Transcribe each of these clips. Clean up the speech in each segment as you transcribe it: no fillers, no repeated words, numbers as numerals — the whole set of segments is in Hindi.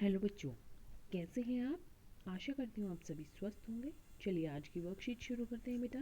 हेलो बच्चों, कैसे हैं आप? आशा करती हूँ आप सभी स्वस्थ होंगे। चलिए आज की वर्कशीट शुरू करते हैं बेटा।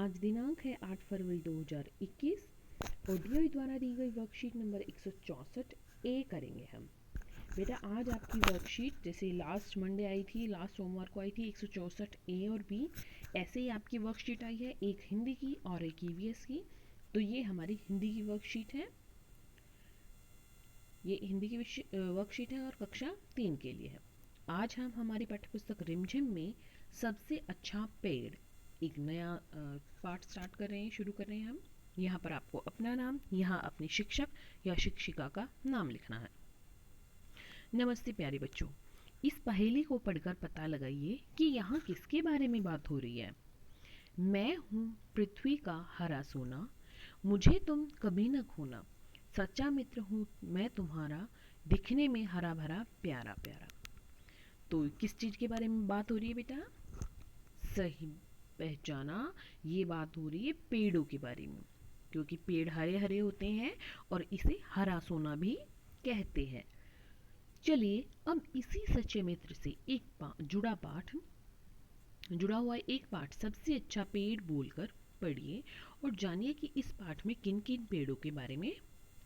आज दिनांक है 8 फरवरी 2021 और डीओई द्वारा दी गई वर्कशीट नंबर 164 ए करेंगे हम। बेटा आज आपकी वर्कशीट जैसे लास्ट मंडे आई थी, लास्ट सोमवार को आई थी 164 ए और बी, ऐसे ही आपकी वर्कशीट आई है, एक हिंदी की और एक ईवीएस की। तो ये हमारी हिंदी की वर्कशीट है, ये हिंदी की वर्कशीट है और कक्षा 3 के लिए है। आज हम हमारी पाठ्यपुस्तक रिमझिम में सबसे अच्छा पेड़ एक नया पाठ स्टार्ट कर रहे हैं, शुरू कर रहे हैं हम। यहाँ पर आपको अपना नाम, यहाँ अपने शिक्षक या शिक्षिका का नाम लिखना है। नमस्ते प्यारे बच्चों, इस पहेली को पढ़कर पता लगाइए कि यहाँ किसके बारे में बात हो रही है। मैं हूँ पृथ्वी का हरा सोना, मुझे तुम कभी न खोना, सच्चा मित्र हूँ मैं तुम्हारा, दिखने में हरा भरा प्यारा प्यारा। तो किस चीज़ के बारे में बात हो रही है बेटा? सही पहचाना, ये बात हो रही है पेड़ों के बारे में, क्योंकि पेड़ हरे हरे होते हैं और इसे हरा सोना भी कहते हैं। चलिए अब इसी सच्चे मित्र से एक जुड़ा हुआ एक पाठ सबसे अच्छा पेड़ बोलकर पढ़िए और जानिए कि इस पाठ में किन किन पेड़ों के बारे में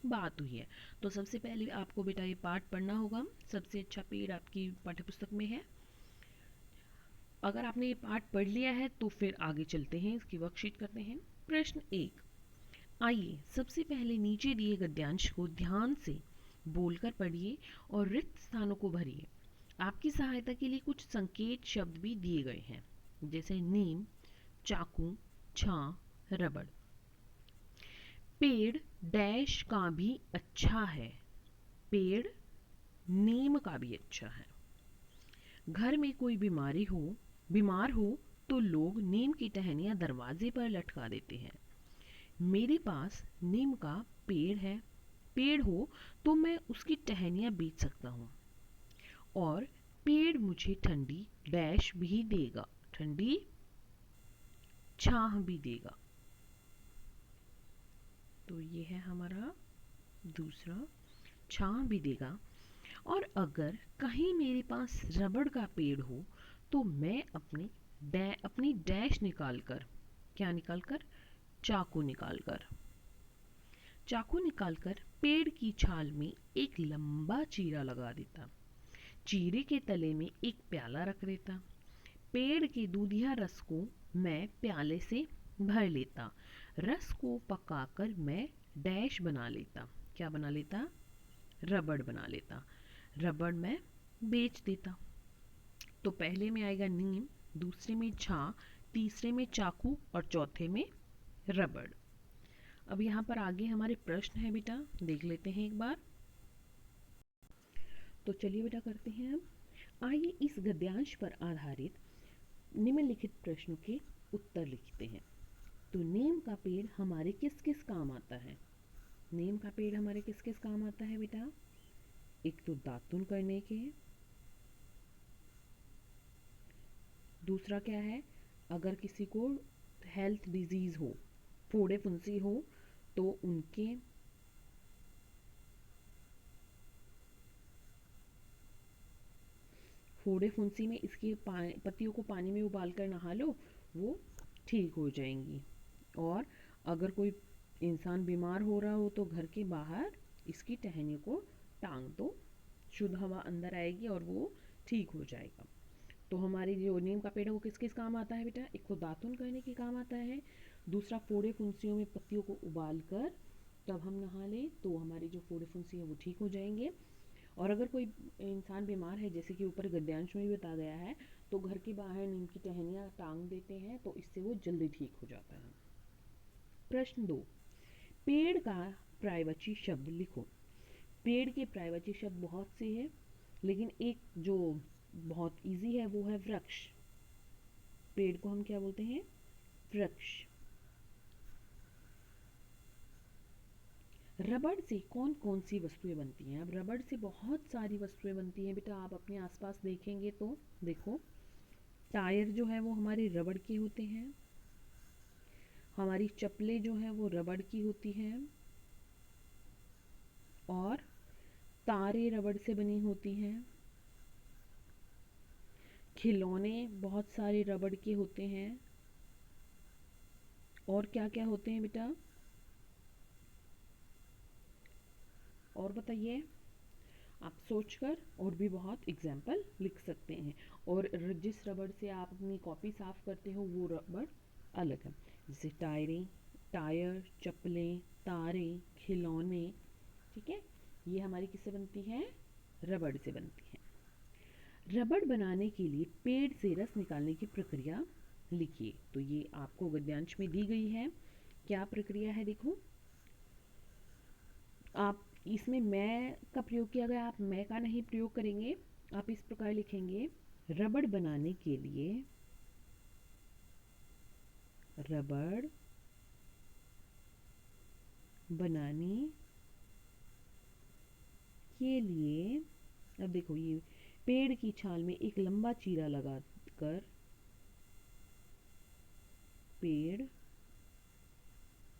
बात हुई है। तो सबसे पहले आपको बेटा ये पाठ पढ़ना होगा। सबसे अच्छा पेड़ आपकी पाठ्यपुस्तक में है। अगर आपने ये पाठ पढ़ लिया है तो फिर आगे चलते हैं, इसकी वर्कशीट करते हैं। प्रश्न 1, आइए सबसे पहले नीचे दिए गद्यांश को ध्यान से बोलकर पढ़िए और रिक्त स्थानों को भरिए। आपकी सहायता के लिए कुछ संकेत शब्द भी दिए गए हैं, जैसे नीम, चाकू, छां, रबड़। पेड़ डैश का भी अच्छा है, पेड़ नीम का भी अच्छा है। घर में कोई बीमार हो तो लोग नीम की टहनियाँ दरवाजे पर लटका देते हैं। मेरे पास नीम का पेड़ हो तो मैं उसकी टहनियाँ बेच सकता हूँ। और पेड़ मुझे ठंडी डैश भी देगा, ठंडी छाह भी देगा। तो ये है हमारा दूसरा, छाह भी देगा। और अगर कहीं मेरे पास रबड़ का पेड़ हो तो मैं अपनी डैश निकालकर, क्या निकालकर? चाकू निकालकर पेड़ की छाल में एक लंबा चीरा लगा देता, चीरे के तले में एक प्याला रख देता, पेड़ के दूधिया रस को मैं प्याले से भर लेता, रस को पकाकर मैं डैश बना लेता, क्या बना लेता? रबड़ बना लेता, रबड़ मैं बेच देता। तो पहले में आएगा नीम, दूसरे में छां, तीसरे में चाकू और चौथे में रबड़। अब यहाँ पर आगे हमारे प्रश्न है बेटा, देख लेते हैं एक बार। तो चलिए बेटा करते हैं हम। आइए इस गद्यांश पर आधारित निम्नलिखित प्रश्नों के उत्तर लिखते हैं। तो नीम का पेड़ हमारे किस किस काम आता है? नीम का पेड़ हमारे किस किस काम आता है बेटा? एक तो दातुन करने के, दूसरा क्या है? अगर किसी को हेल्थ डिजीज हो, फोड़े फुंसी हो, तो उनके फोड़े फुंसी में इसके पत्तियों को पानी में उबालकर नहा लो, वो ठीक हो जाएंगी। और अगर कोई इंसान बीमार हो रहा हो तो घर के बाहर इसकी टहनियों को टांग दो, शुद्ध हवा अंदर आएगी और वो ठीक हो जाएगा। तो हमारी जो नीम का पेड़ है वो किस किस काम आता है बेटा? एक तो दातुन करने के काम आता है, दूसरा फोड़े फुंसियों में पत्तियों को उबाल कर तब हम नहा लें तो हमारी जो फोड़े फुंसी है वो ठीक हो जाएंगे। और अगर कोई इंसान बीमार है, जैसे कि ऊपर गद्यांश में भी बताया गया है, तो घर के बाहर नीम की टहनियाँ टांग देते हैं तो इससे वो जल्दी ठीक हो जाता है। प्रश्न 2, पेड़ का पर्यायवाची शब्द लिखो। पेड़ के पर्यायवाची शब्द बहुत से हैं, लेकिन एक जो बहुत इजी है वो है वृक्ष। पेड़ को हम क्या बोलते हैं? वृक्ष। रबड़ से कौन कौन सी वस्तुएं बनती हैं? अब रबड़ से बहुत सारी वस्तुएं बनती हैं बेटा, आप अपने आसपास देखेंगे तो देखो, टायर जो है वो हमारे रबड़ के होते हैं, हमारी चप्पलें जो है वो रबड़ की होती हैं, और तारे रबड़ से बनी होती हैं। खिलौने बहुत सारे रबड़ के होते हैं। और क्या क्या होते हैं बेटा? और बताइए। आप सोचकर और भी बहुत एग्जाम्पल लिख सकते हैं। और जिस रबड़ से आप अपनी कॉपी साफ करते हो वो रबड़ अलग है। जैसे टायर, चप्पलें, तारे, खिलौने। ठीक है, ये हमारी किससे बनती है? रबड़ से बनती है। रबड़ बनाने के लिए पेड़ से रस निकालने की प्रक्रिया लिखिए। तो ये आपको गद्यांश में दी गई है। क्या प्रक्रिया है देखो। आप इसमें मैं का प्रयोग किया गया, आप मैं का नहीं प्रयोग करेंगे। आप इस प्रकार लिखेंगे, रबड़ बनाने के लिए, रबड़ बनाने के लिए। अब देखो, ये पेड़ की छाल में एक लंबा चीरा लगाकर, पेड़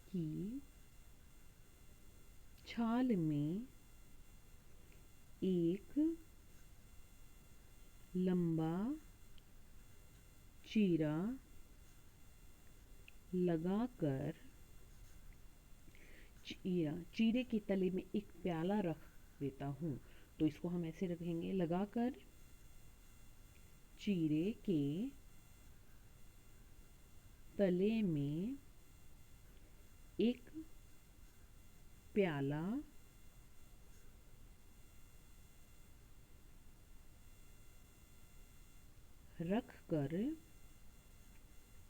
की छाल में एक लंबा चीरा लगाकर, चीरे के तले में एक प्याला रख देता हूँ। तो इसको हम ऐसे रखेंगे, लगाकर चीरे के तले में एक प्याला रख कर।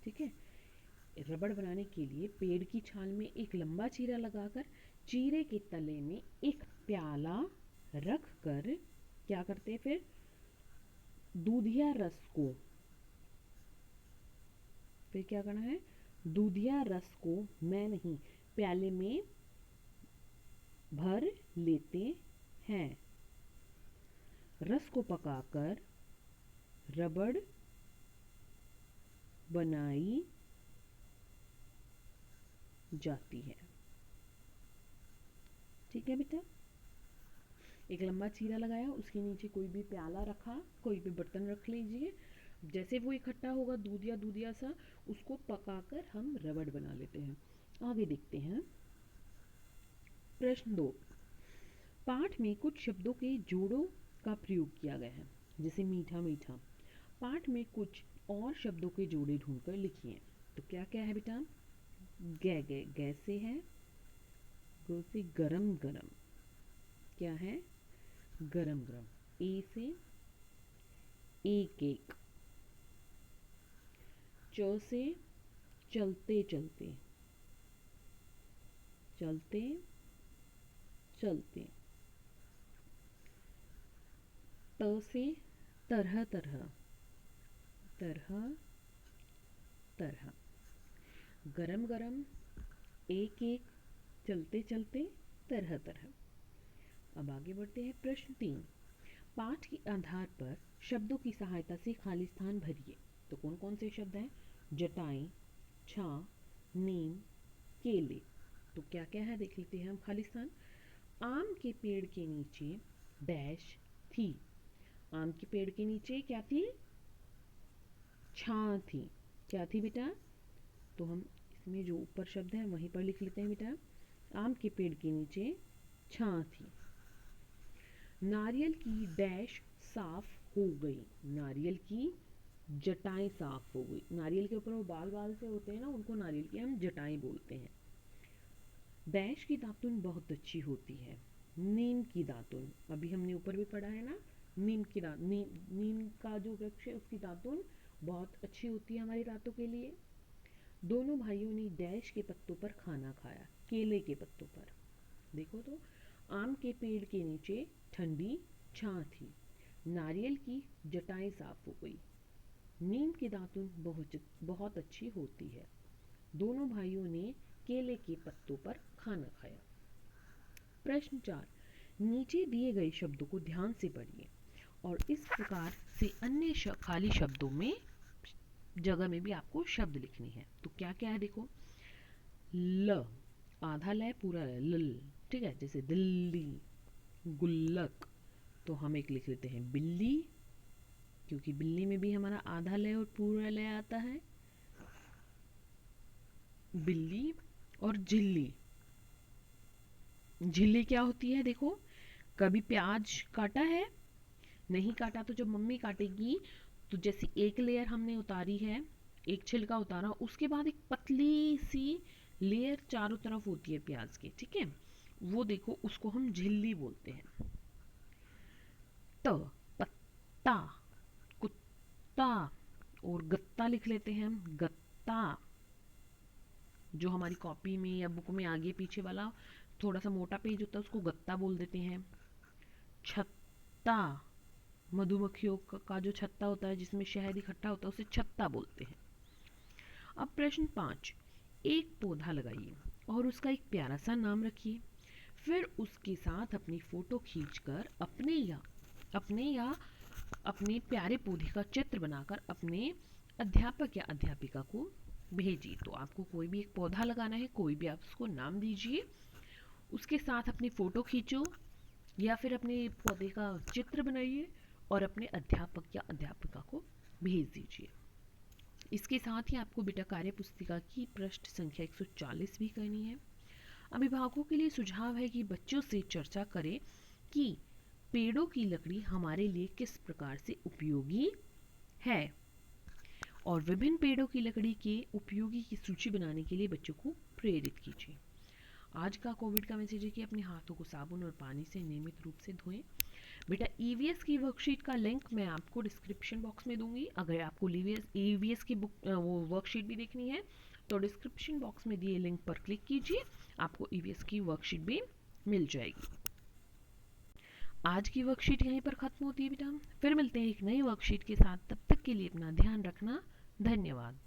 ठीक है, रबड़ बनाने के लिए पेड़ की छाल में एक लंबा चीरा लगाकर, चीरे के तले में एक प्याला रख कर क्या करते हैं फिर? दूधिया रस को, फिर क्या करना है? दूधिया रस को, मैं नहीं, प्याले में भर लेते हैं। रस को पकाकर रबड़ बनाई जाती है। ठीक है बेटा, एक लंबा चीरा लगाया, उसके नीचे कोई भी प्याला रखा, कोई भी बर्तन रख लीजिए। जैसे वो इकट्ठा होगा दूधिया दूधिया सा, उसको पकाकर हम रबड़ बना लेते हैं। आगे देखते हैं। प्रश्न 2, पाठ में कुछ शब्दों के जोड़ों का प्रयोग किया गया है। जैसे मीठा मीठा। पाठ में कुछ और शब्दों के जोड़े ढूंढकर लिखिए। तो क्या क्या है बेटा? गै गै, गै से है, गो से गरम गरम, क्या है? गरम गरम। ए से एक एक। च से चलते चलते, चलते चलते। त से तरह तरह, तरह तरह। गरम गरम, एक एक, चलते चलते, तरह तरह। अब आगे बढ़ते हैं। प्रश्न 3, पाठ के आधार पर शब्दों की सहायता से खाली स्थान भरिए। तो कौन कौन से शब्द हैं? जटाई, छां, नीम, केले। तो क्या क्या है देख लेते हैं हम। खाली स्थान। आम के पेड़ के नीचे डैश थी। आम के पेड़ के नीचे क्या थी? छां थी। क्या थी बेटा? तो हम इसमें जो ऊपर शब्द है वहीं पर लिख लेते हैं बेटा। आम के पेड़ के नीचे छां थी। नारियल की डैश साफ हो गई। नारियल की जटाएं साफ हो गई। नारियल के ऊपर वो बाल बाल से होते हैं ना, उनको नारियल की हम जटाएं बोलते हैं। डैश की दातुन बहुत अच्छी होती है। नीम की दातुन, अभी हमने ऊपर भी पढ़ा है ना, नीम का जो वृक्ष है उसकी दातुन बहुत अच्छी होती है हमारी दांतों के लिए। दोनों भाइयों ने डैश के पत्तों पर खाना खाया। केले के पत्तों पर। देखो तो, आम के पेड़ के नीचे ठंडी छां थी। नारियल की जटाएं साफ हो गई। नीम की दातुन बहुत बहुत अच्छी होती है। दोनों भाइयों ने केले के पत्तों पर खाना खाया। प्रश्न 4, नीचे दिए गए शब्दों को ध्यान से पढ़िए और इस प्रकार से अन्य खाली शब्दों में जगह में भी आपको शब्द लिखनी है। तो क्या क्या है देखो। ल, आधा ल पूरा ल, ठीक है। जैसे दिल्ली, गुल्लक, तो हम एक लिख लेते हैं बिल्ली, क्योंकि बिल्ली में भी हमारा आधा लय और पूरा लय आता है। बिल्ली। और झिल्ली, झिल्ली क्या होती है? देखो, कभी प्याज काटा है? नहीं काटा, तो जब मम्मी काटेगी तो जैसे एक लेयर हमने उतारी है, एक छिलका उतारा, उसके बाद एक पतली सी लेयर चारों तरफ होती है प्याज के, ठीक है, वो देखो, उसको हम झिल्ली बोलते हैं। त, पत्ता, कुत्ता, और गत्ता लिख लेते हैं हम, गत्ता, जो हमारी कॉपी में या बुक में आगे पीछे वाला थोड़ा सा मोटा पेज होता है उसको गत्ता बोल देते हैं। छत्ता, मधुमक्खियों का जो छत्ता होता है जिसमें शहद इकट्ठा होता है उसे छत्ता बोलते हैं। अब प्रश्न 5, एक पौधा लगाइए और उसका एक प्यारा सा नाम रखिए, फिर उसके साथ अपनी फोटो खींचकर अपने या अपने प्यारे पौधे का चित्र बनाकर अपने अध्यापक या अध्यापिका को भेजिए। तो आपको कोई भी एक पौधा लगाना है, कोई भी आप उसको नाम दीजिए, उसके साथ अपनी फ़ोटो खींचो या फिर अपने पौधे का चित्र बनाइए और अपने अध्यापक या अध्यापिका को भेज दीजिए। इसके साथ ही आपको बेटा कार्य पुस्तिका की पृष्ठ संख्या 140 भी करनी है। अभिभावकों के लिए सुझाव है कि बच्चों से चर्चा करें कि पेड़ों की लकड़ी हमारे लिए किस प्रकार से उपयोगी है, और विभिन्न पेड़ों की लकड़ी के उपयोगी की सूची बनाने के लिए बच्चों को प्रेरित कीजिए। आज का कोविड का मैसेज है कि अपने हाथों को साबुन और पानी से नियमित रूप से धोएं। बेटा ईवीएस की वर्कशीट का लिंक मैं आपको डिस्क्रिप्शन बॉक्स में दूंगी। अगर आपको ईवीएस की बुक वो वर्कशीट भी देखनी है तो डिस्क्रिप्शन बॉक्स में दिए लिंक पर क्लिक कीजिए, आपको ईवीएस की वर्कशीट भी मिल जाएगी। आज की वर्कशीट यहीं पर खत्म होती है बेटा, फिर मिलते हैं एक नई वर्कशीट के साथ। तब तक के लिए अपना ध्यान रखना। धन्यवाद।